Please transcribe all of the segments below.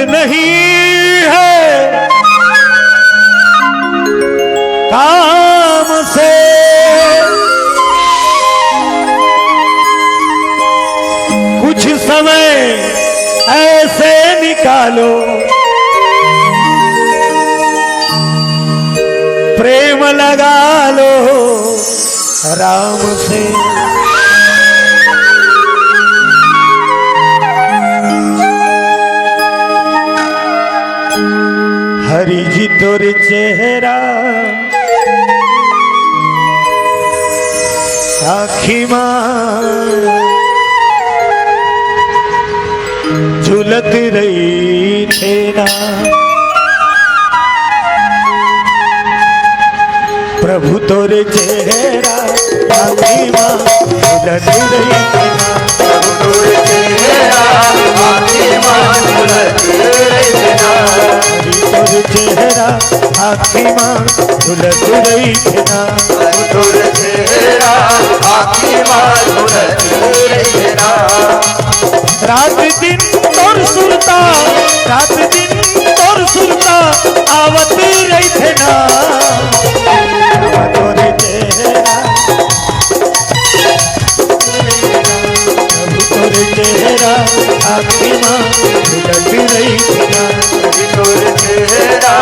नहीं है काम से, कुछ समय ऐसे निकालो प्रेम लगा लो राम से। हरि जी तोर चेहरा आखी मां झुलत रही थे ना, प्रभु तोरे चेहरा आखी मां झुलत रही थे ना, प्रभु तोरे चेहरा आखी मां झुलत रही थे ना, तोरे चेहरा आखी मां झुलत रही थे ना, प्रभु तोरे चेहरा आखी मां झुलत रही थे ना। रात दिन तोर सुरता, रात दिन तोर सुरता आवत रही थे ना, तोरे चेहरा प्रभु तोरे चेहरा आखी मां झुलत रही थे ना, प्रभु तोरे चेहरा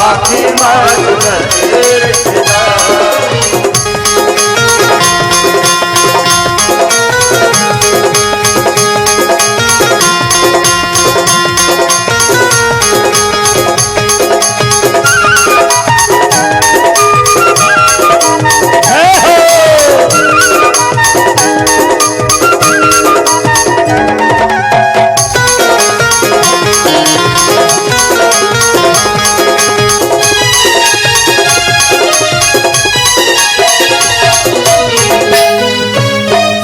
आखी मां झुलत रही थे ना।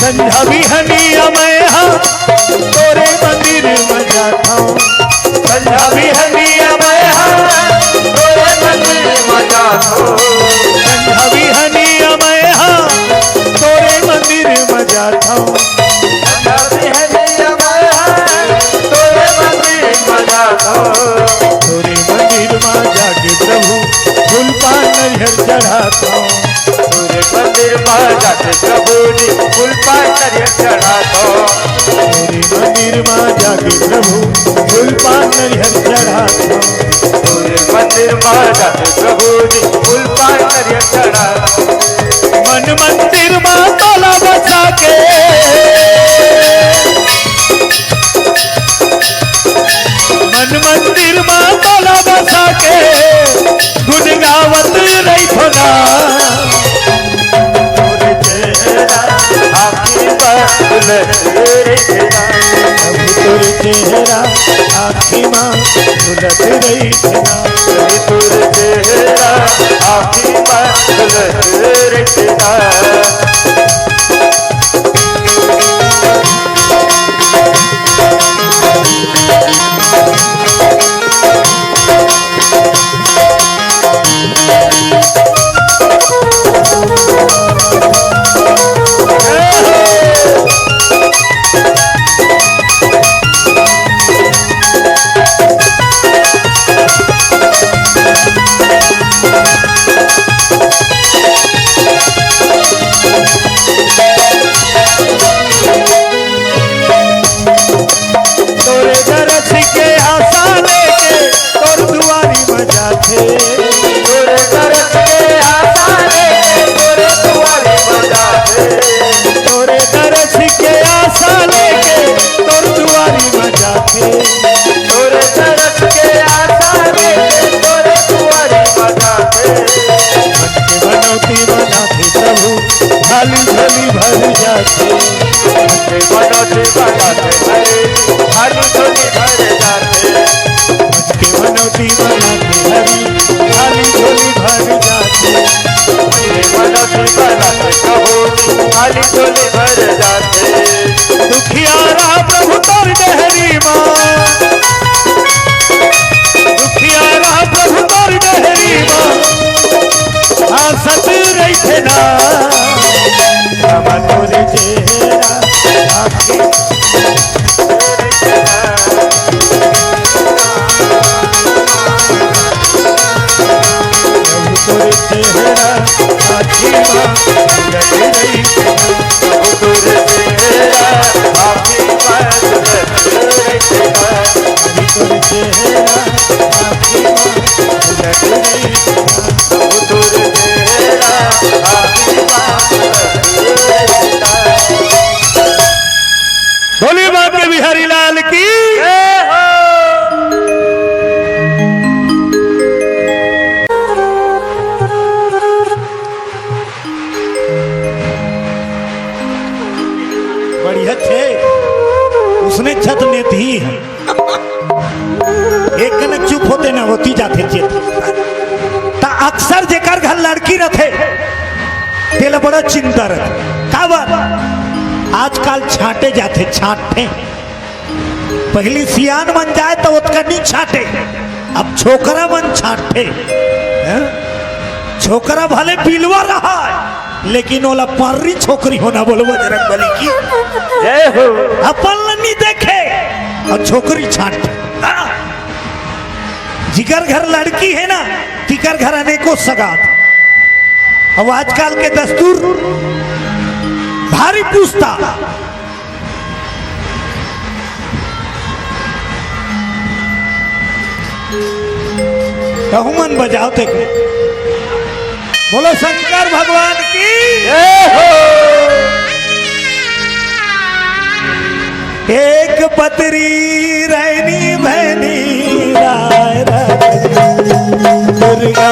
संझा भी हनिया मैं हाँ तोरे मंदिर में जाता हूँ, संझा भी हनिया मैं हाँ तोरे मंदिर में जाता हूँ, संझा भी हनिया मैं हाँ तोरे मंदिर में जाता हूँ, संझा भी हनिया मैं हाँ तोरे मंदिर में जाता हूँ, तोरे मंदिर में जाके प्रभु फूल पान नरियर चढ़ाता हूँ, तोरे मंदिर में जाके प्रभु जी फूल पान नरियर चढ़ाता हूँ, तोरे मंदिर में जाके प्रभु फूल पान नरियर चढ़ाता हूँ, तोरे मंदिर में जाके प्रभु जी फूल पान नरियर चढ़ाता हूँ। मन मंदिर में तोला बसा के, मन मंदिर में तोला बसा के गुन गावत रही थोड़ा, तोरे चेहरा आखी मां झुलत रही थे ना, प्रभु तोरे चेहरा आखी मां झुलत रही थे ना, प्रभु तोरे चेहरा आखी मां झुलत रही थे ना। तोरे दरस के आशा लेके तोर दुआरी में जाते, तोरे दरस के आशा लेके तोरे दुआरे में जाते, तोरे दरस के आशा लेके तोर दुआरी में जाते, तोरे दरस के आशा लेके तोरे दुआरे में जाते, मन के मनौती मनाते प्रभु थाली झोली भर जाते, मनोती बनाते हरे खाली झोली भर जाते, मन के मनौती मनाते हरी थाली झोली भर जाते, मनोती बनाते कहो खाली झोली भर जाते। दुखियारा प्रभु तोर डहरी माँ, दुखियारा प्रभु तोर डहरी माँ आसत रही थे ना, बाबा तोरे चेहरा आखी माँ उजड़ रही दूर चेहरा आखी बात रही तोर चेहरा आखी माँ उजड़ रही दूर चेहरा आखी बात बोली बात के बिहारी लाल की बढ़िया थे उसने छत ने दी है एक कनक चुप होते ना होती जाते चेत ता अक्सर जेकर घर लड़की रथे तेल बड़ा चिंता रहे का बात आजकल छाटे जाते छाटे पहली सियान बन जाए तो उतका नहीं छाटे अब छोकरा बन छाटे हैं? छोकरा भले पिलवा रहा है लेकिन ओला पर्री छोकरी होना बोलो बजरंग बली की जय हो अपन नहीं देखे और छोकरी छाट हाँ। जिगर घर लड़की है ना तिकर घर अनेकों सगात अब आजकल के दस्तूर भारी पूछता कहूमन बजाओ थे बोलो शंकर भगवान की जय हो एक पतरी रैनी भैनी राय दुर्गा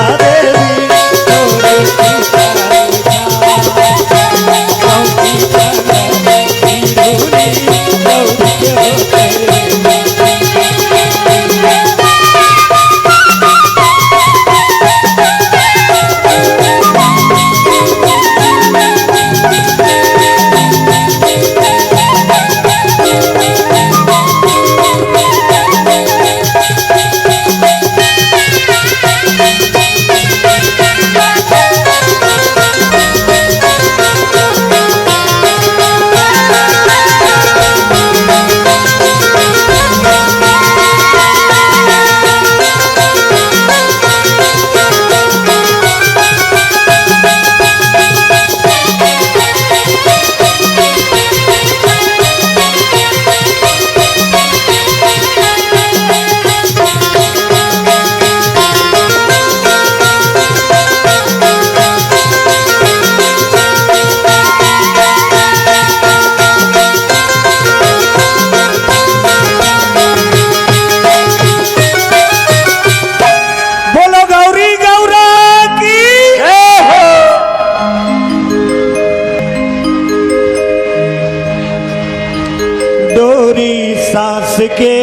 देवी सांस के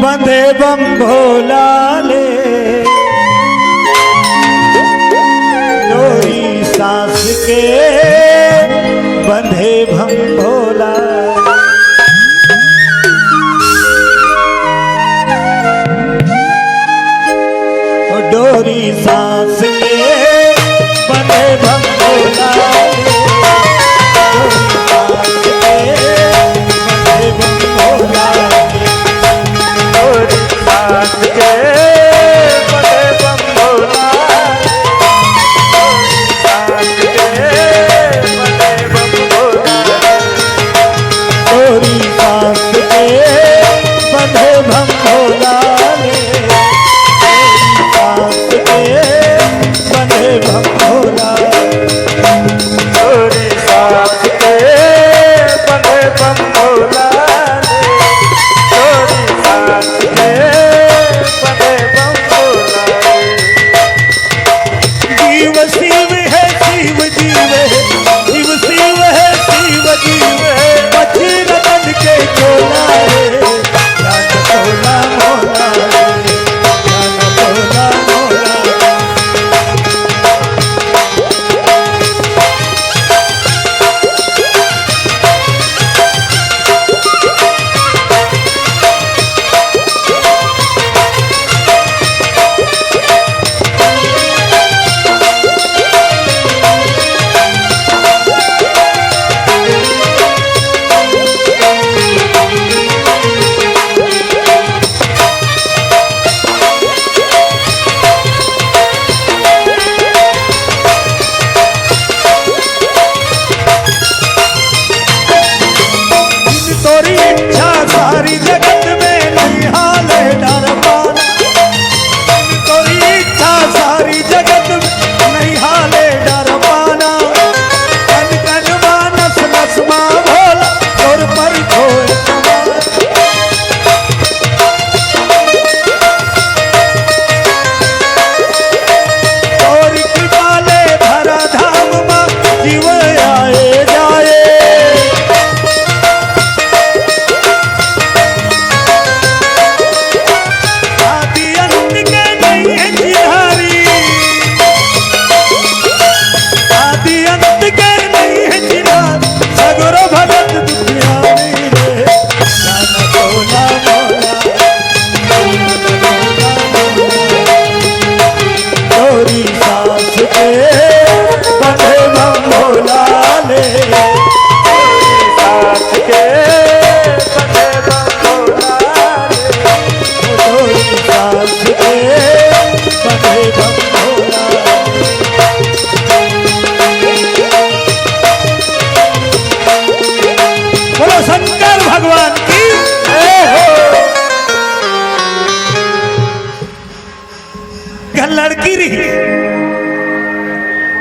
बंधे बम भोला ले डोरी सांस के बंधे बम भोला डोरी सांस के बंधे बम भोला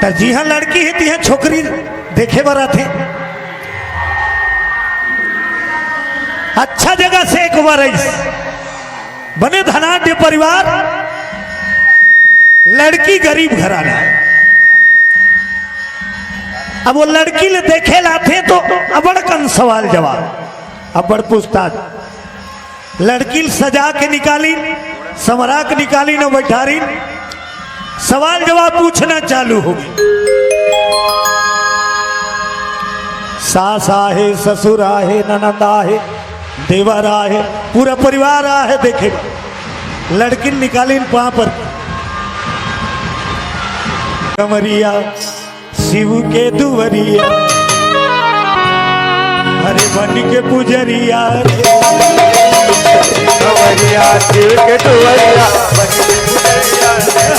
तो जिहा लड़की है तिहा छोकरी देखे बरा थे। अच्छा जगह से एक वरस बने धनाढ़ परिवार, लड़की गरीब घराना। अब वो लड़की ले देखे लाते तो अबड़ कन सवाल जवाब अबड़ पूछताछ। लड़की सजा के निकाली, समरा के निकाली न बैठारी, सवाल जवाब पूछना चालू होगी। सास आहे, ससुर आहे, ननद आहे, देवर आहे, पूरा परिवार आहे देखे। लड़की निकाली वहां पर कमरिया शिव के दुवरिया, हरे बन के पुजरिया रे। कवरिया शिव के दुवरिया बन के पुजरिया रे।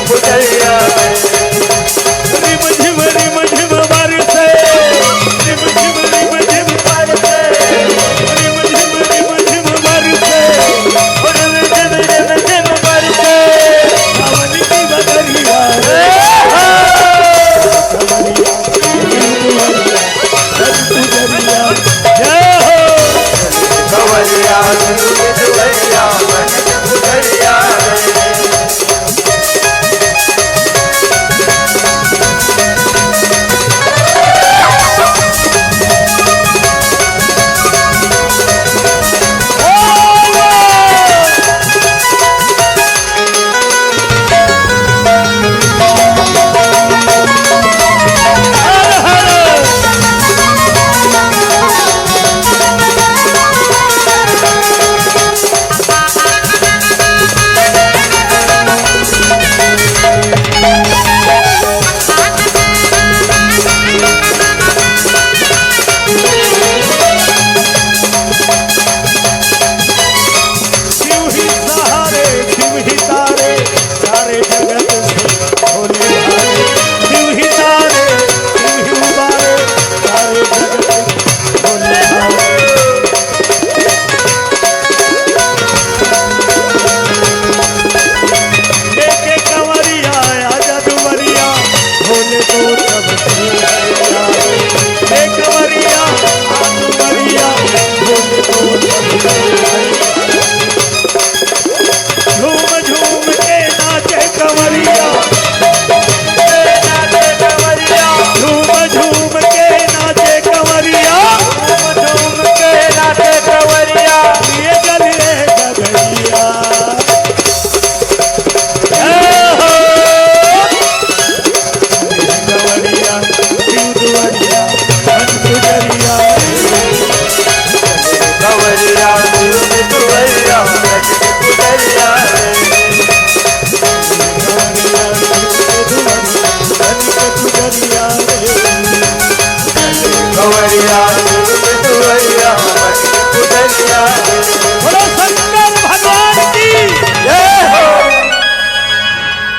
पुजरिया रिम झिम बरसे, रिम झिम बरसे, रिम झिम बरसे, बरसे सावन की बदरिया रे। पुजरिया जय हो। कवरिया शिव के दुवरिया बन के पुजरिया रे।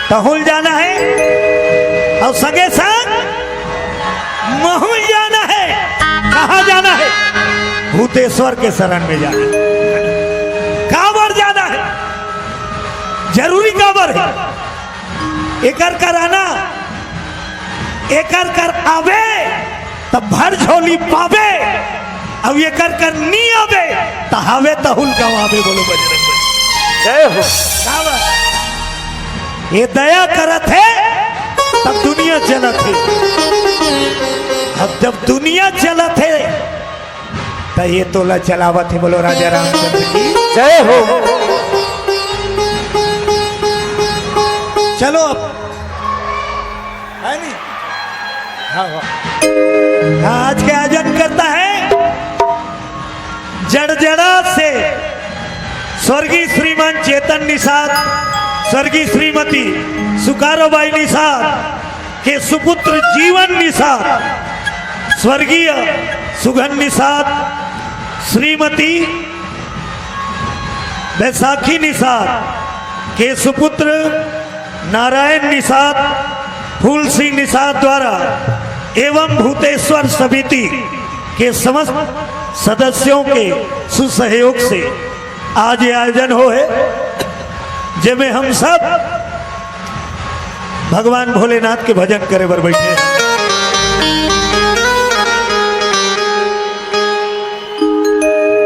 तहुल जाना है और सगे संग महूल जाना है। कहा जाना है? भूतेश्वर के शरण में जाना है। कांवर जाना है, जरूरी कांवर है। एकर कराना, एकर कर आवे तब भर झोली पावे, अब एकर कर नी आवे तहावे तहुल गवावे। बोलो बजरंग बली जय हो। कांवर ये दया करत है तब दुनिया चलत है। अब जब दुनिया चलत है तो ये तोला चलावत है। बोलो राजा रामचंद्र की जय हो। चलो अब है नहीं। हाँ आज के आयोजन करता है जड़जड़ा से स्वर्गीय श्रीमान चेतन निषाद, स्वर्गीय श्रीमती सुकारोबाई निषाद के सुपुत्र जीवन निषाद, स्वर्गीय सुगन निषाद, श्रीमती बैसाखी निषाद के सुपुत्र नारायण निषाद, फूल सिंह निषाद द्वारा एवं भूतेश्वर समिति के समस्त सदस्यों के सुसहयोग से आज ये आयोजन हो है, जिसमें हम सब भगवान भोलेनाथ के भजन करे बर बैठे हैं।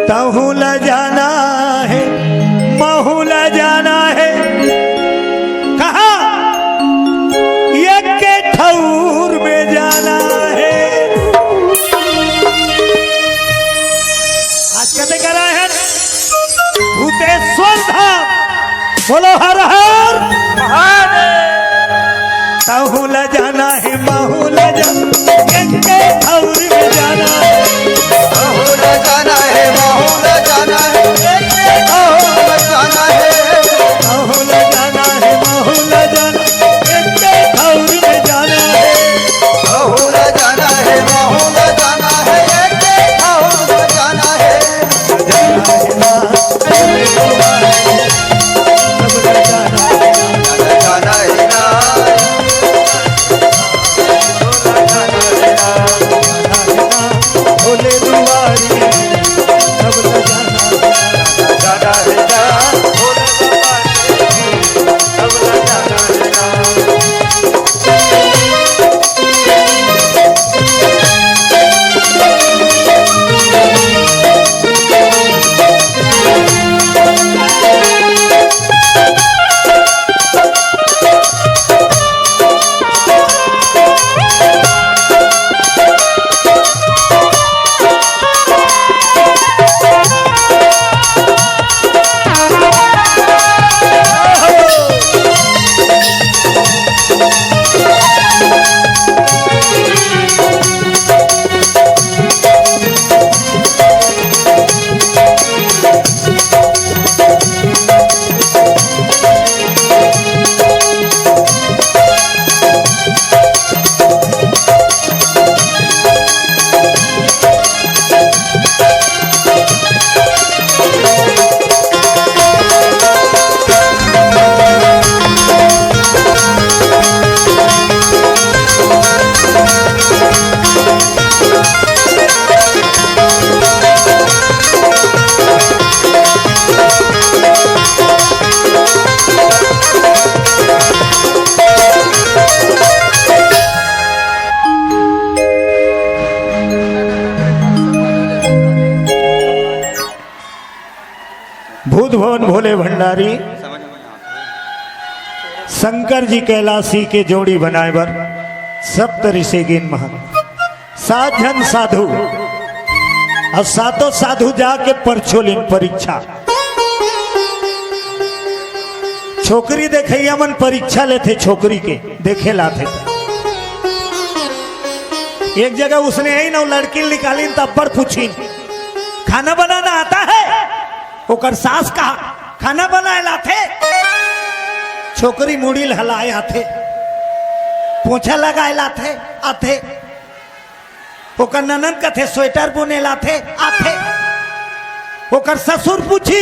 तहु ल जाना है, महू ल जाना है, कहा ये के ठौर में जाना है। आज कहते करा है भूतेश्वर धाम, बोलो हर हर महादेव। तहु ल जाना है, महू ल जाना, ये के ठौर में जाना है। महू ल जाना है, महू ल जाना है, महू ल जाना है, महू ल जाना है, महू ल जाना, ये के ठौर में जाना है। महू ल जाना है, महू ल जाना है, महू ल जाना है। जाना है ना, भोले दुआरी सब ल जाना है। जाना है ना, भोले बाबा सब ल जाना है ना। भूत भवन भोले भंडारी शंकर जी कैलाशी के जोड़ी बनाए बर सप्त ऋषि गिन महन 7 जन साधु और 7 साधु जाके परछोलिन परीक्षा छोकरी देखैया मन परीक्षा लेते छोकरी के देखे लाते। एक जगह उसने यही ना लड़की निकाली तब पर पूछी खाना बनाना आता है? ओकर सास का खाना बनाए लाथे। छोकरी मुड़ी हलाए आथे, पोछा लगाए लाथे आथे। ओकर ननन कथे स्वेटर बुने लाथे आथे। ओकर ससुर पूछी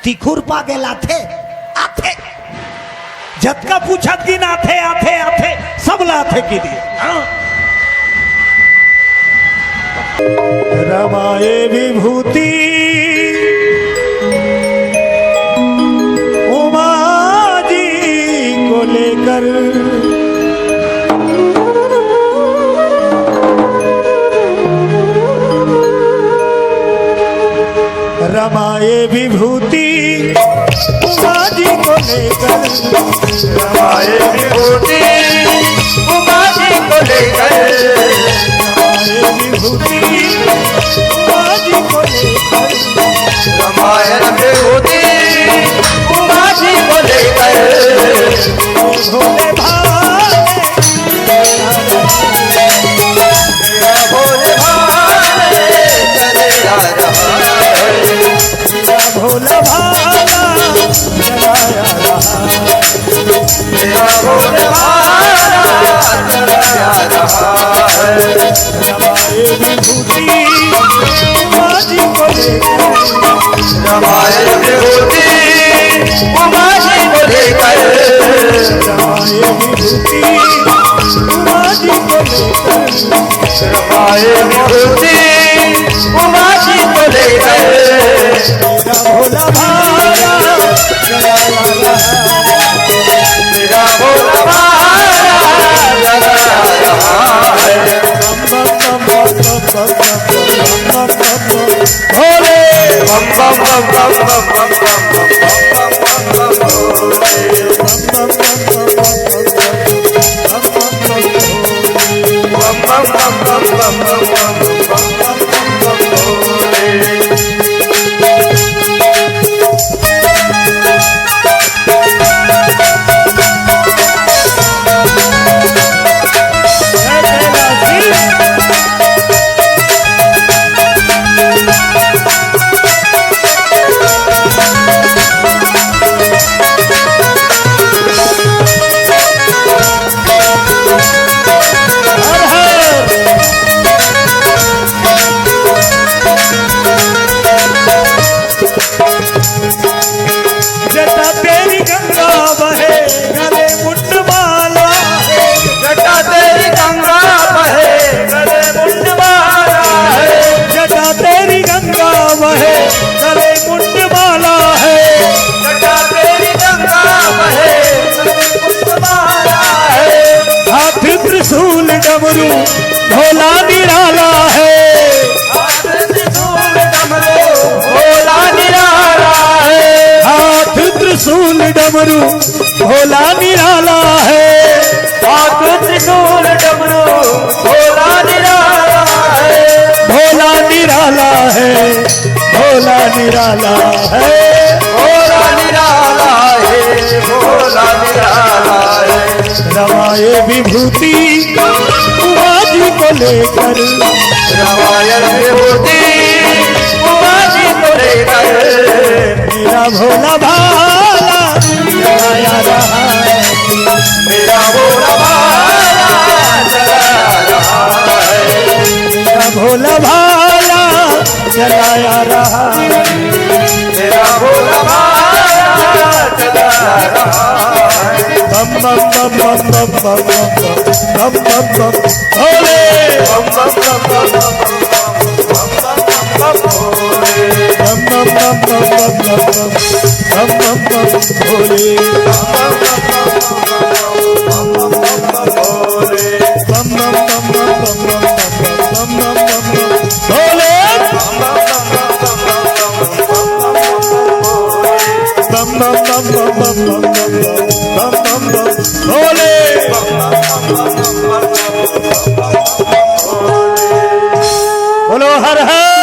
तिखुर पागे लाथे आथे। झटका पूछत की नाथे आथे आथे सब लाथे की दिए। रमाए विभूति उमा जी को लेकर रमाए विभूति उमा जी को लेकर रमाए विभूति उमा जी को लेकर रमाए विभूति उमा जी को लेकर रामायण विभूति उमा जी को लेकर भोले भाले मेरा भोले भाले चले आ रहा है। मेरा भोला भाला जगाया रहा। मेरा भोले भाला चले आ रहा है। रमाए विभूति उमा जी को लेकर रामायण विभूति उमा जी को लेकर रमाए विभूति उमा जी को लेकर रमायण विभूति डमरू भोला निराला है। हाथ त्रिशूल डमरू भोला निराला है। भोला निराला है, भोला निराला है। भोला निराला है, भोला निराला है। रवाए विभूति उमा जी को लेकर, रामायण विभूति उमा जी को लेकर मेरा भोला भाला चलाया रहा है। मेरा भोला भाला चला रहा है। मेरा भोला भाला चलाया रहा है। मेरा भोला भाला चला रहा है। बम बम बम बम बम बम बम बम बम बम भोले बम बम बम बम बम बम भोले। बम बम बम बम बम बम बम बम बम भोले बम बम बम बम बम भोले बम बम बम बम बम भोले। बोलो हर हर